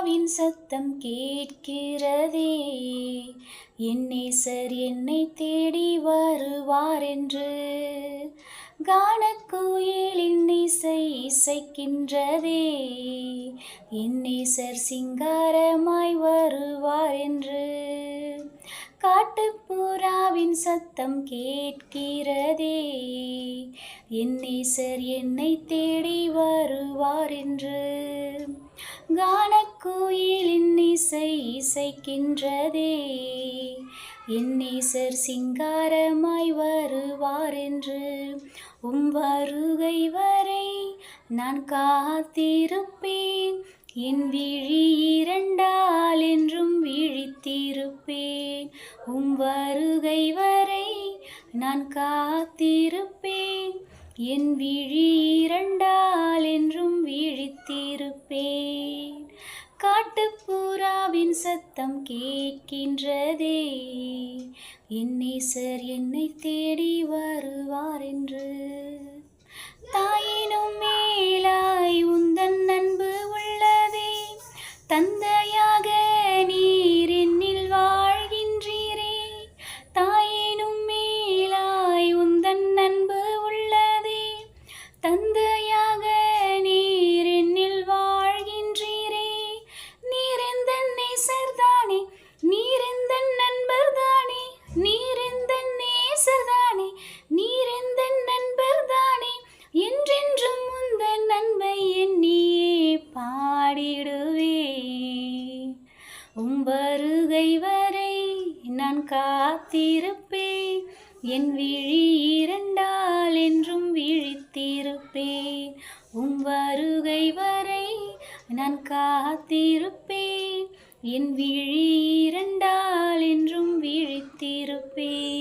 புறாவின் சத்தம் கேட்கிறதே, என் நேசர் என்னை தேடி வருவார் என்று. கானக்குயிலின் இசை இசைக்கின்றதே, என் நேசர் சிங்காரமாய் வருவார் என்று. காட்டுப்புறாவின் சத்தம் கேட்கிறதே, என் நேசர் என்னை தேடி வருவார் என்று. கானக்குயிலின் இசை இசைக்கின்றதே, என் நேசர் சிங்காரமாய் வருவார் என்று. உம் வருகை வரை நான் காத்திருப்பேன், என் விழி இரண்டால் என்றும் விழித்திருப்பேன். உம் வருகை வரை நான் காத்திருப்பேன், என் விழி இரண்டால் என்றும் விழித்திருப்பேன். காட்டுப்புறாவின் சத்தம் கேட்கின்றதே, என் நேசர் என்னை தேடி வருவார் என்று. தாயினும் மேலாய் உந்தன் அன்பு உள்ளதே, தந்தையாக நீர் என்னில் வாழ்கின்றீரே. தாயினும் மேலாய் உந்தன் அன்பு உள்ளதே, தந்தையாக நீர் என்னில் வாழ்கின்றீரே. நீர் எந்தன் நேசர்தானே, நீர் எந்தன் நண்பர்தானே, நீர் எந்தன் நேசர்தானே, நீர் எந்தன் நண்பர்தானே. என்றென்றும் உந்தன் அன்பை எண்ணியே பாடிடுவேன். உம் வருகை வரை நான் காத்திருப்பேன், என் விழி இரண்டால் என்றும் விழித்திருப்பேன். உம் வருகை வரை நான் காத்திருப்பேன், என் விழி இரண்டால் என்றும் விழித்திருப்பேன்.